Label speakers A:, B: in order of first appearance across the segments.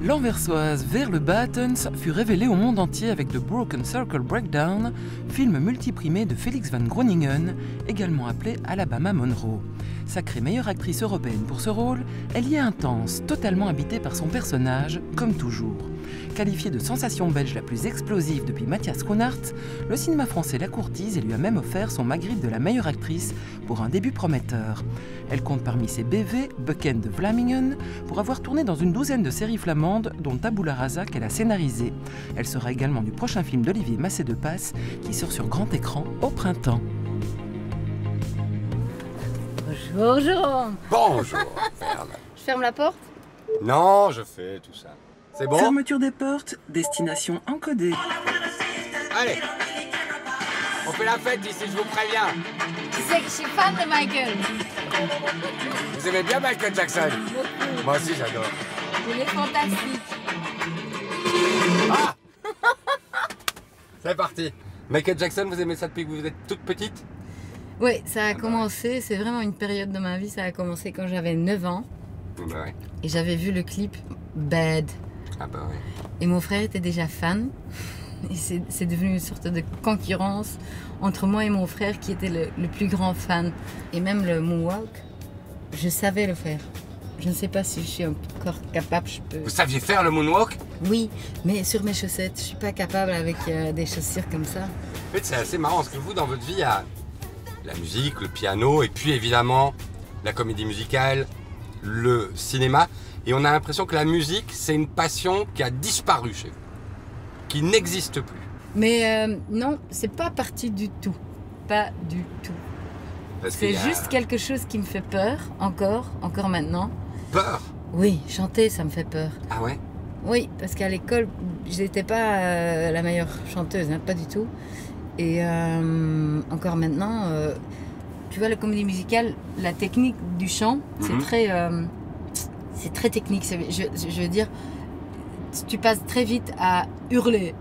A: L'Anversoise Vers le Battens fut révélée au monde entier avec The Broken Circle Breakdown, film multiprimé de Felix van Groningen, également appelé Alabama Monroe. Sacrée meilleure actrice européenne pour ce rôle, elle y est intense, totalement habitée par son personnage, comme toujours. Qualifiée de sensation belge la plus explosive depuis Matthias Schoenaerts, le cinéma français la courtise et lui a même offert son Magritte de la meilleure actrice pour un début prometteur. Elle compte parmi ses BV Bucken de Vlamingen pour avoir tourné dans une douzaine de séries flamandes, dont Tabula Rasa qu'elle a scénarisé. Elle sera également du prochain film d'Olivier Massé-de-Passe qui sort sur grand écran au printemps.
B: Bonjour Jérôme.
C: Bonjour, Verne.
B: Je ferme la porte?
C: Non, je fais tout ça. C'est bon?
A: Fermeture des portes, destination encodée.
C: Allez, on fait la fête ici, je vous préviens.
B: Tu sais que je suis fan de Michael.
C: Vous aimez bien Michael Jackson?
B: Beaucoup.
C: Moi aussi, j'adore.
B: Il est fantastique.
C: Ah! C'est parti. Michael Jackson, vous aimez ça depuis que vous êtes toute petite?
B: Oui, ça a commencé, c'est vraiment une période de ma vie, ça a commencé quand j'avais 9 ans.
C: Bah ouais.
B: Et j'avais vu le clip Bad.
C: Ah bah ouais.
B: Et mon frère était déjà fan. Et c'est devenu une sorte de concurrence entre moi et mon frère qui était le plus grand fan. Et même le moonwalk, je savais le faire. Je ne sais pas si je suis encore capable, je peux...
C: Vous saviez faire le moonwalk?
B: Oui, mais sur mes chaussettes, je suis pas capable avec des chaussures comme ça.
C: En fait, c'est assez marrant parce que vous, dans votre vie, il y a la musique, le piano et puis évidemment la comédie musicale, le cinéma. Et on a l'impression que la musique, c'est une passion qui a disparu chez vous, qui n'existe plus.
B: Mais non, c'est pas parti du tout. Pas du tout. C'est juste quelque chose qui me fait peur, encore maintenant.
C: Peur?
B: Oui, chanter, ça me fait peur.
C: Ah ouais?
B: Oui, parce qu'à l'école, je n'étais pas la meilleure chanteuse, hein, pas du tout. Et encore maintenant, tu vois, la comédie musicale, la technique du chant, c'est très technique. Je veux dire, tu passes très vite à hurler.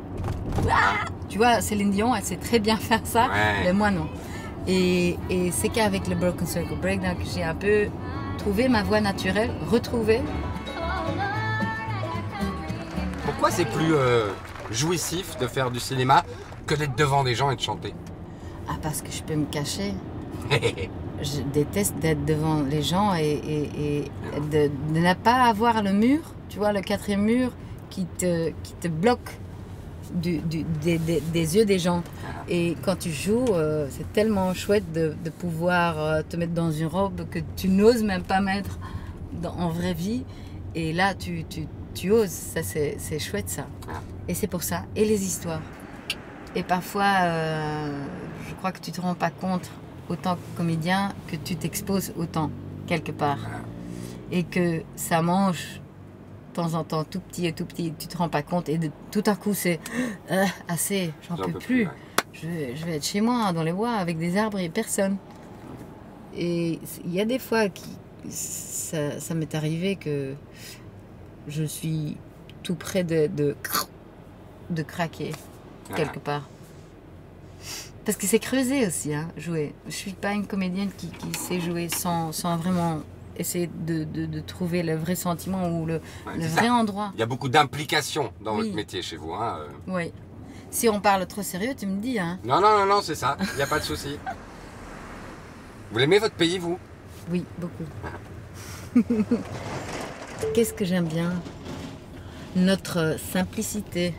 B: Ah, tu vois, Céline Dion, elle sait très bien faire ça, mais moi non. Et c'est qu'avec le Broken Circle Breakdown que j'ai un peu trouvé ma voix naturelle, retrouvée.
C: Pourquoi c'est plus jouissif de faire du cinéma que d'être devant des gens et de chanter?
B: Ah, parce que je peux me cacher. Je déteste d'être devant les gens et de ne pas avoir le mur, tu vois, le quatrième mur qui te bloque des yeux des gens. Et quand tu joues, c'est tellement chouette de pouvoir te mettre dans une robe que tu n'oses même pas mettre en vraie vie. Et là, tu oses, ça c'est chouette ça. Et c'est pour ça. Et les histoires. Et parfois, je crois que tu te rends pas compte, autant que comédien, que tu t'exposes autant, quelque part. Et que ça mange, de temps en temps, tout petit, tu te rends pas compte. Et tout à coup, c'est assez, j'en peux plus. Je vais être chez moi, dans les bois, avec des arbres et personne. Et il y a des fois, ça m'est arrivé que je suis tout près de craquer, quelque part. Parce que c'est creusé aussi, hein, jouer. Je suis pas une comédienne qui sait jouer sans vraiment essayer de trouver le vrai sentiment ou le vrai endroit.
C: Il y a beaucoup d'implications dans votre métier chez vous. Hein.
B: Oui. Si on parle trop sérieux, tu me dis. Hein.
C: Non, c'est ça. Il n'y a pas de souci. Vous l'aimez votre pays, vous?
B: Oui, beaucoup. Qu'est-ce que j'aime bien? Notre simplicité.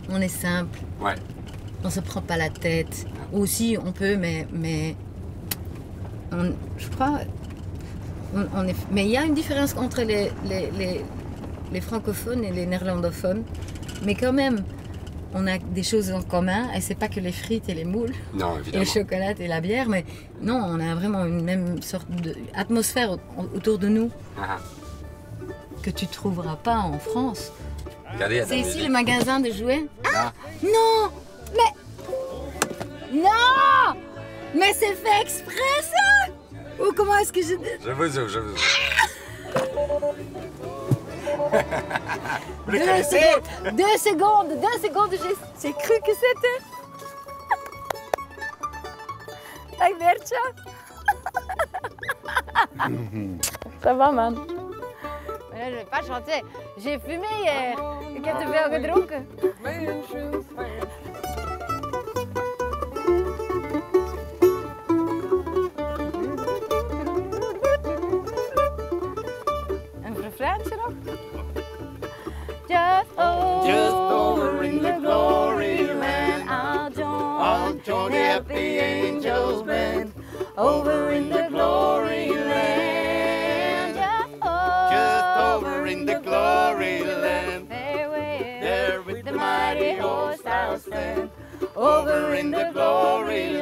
B: On est simple.
C: Ouais.
B: On se prend pas la tête. Aussi, on peut, mais je crois, mais il y a une différence entre les francophones et les néerlandophones. Mais quand même, on a des choses en commun. Et c'est pas que les frites et les moules,
C: non,
B: et le chocolat et la bière, mais non, on a vraiment une même sorte d'atmosphère autour de nous que tu trouveras pas en France.
C: Regardez,
B: c'est ici le magasin de jouets. Ah non! Non! Mais c'est fait exprès ça! Ou comment est-ce que je...
C: Je vous ouvre. Vous les
B: 2
C: connaissez?
B: secondes, j'ai cru que c'était... Dag Bertje. Ça va, man? Mais là, je vais pas chanter. J'ai fumé hier. Ik heb te veel gedronken. Een refreintje nog? Just over in the glory land, I'll join the happy angels band. Over in the glory land,
D: Just over in the glory land,
B: there with the mighty horse I'll stand. Over in the glory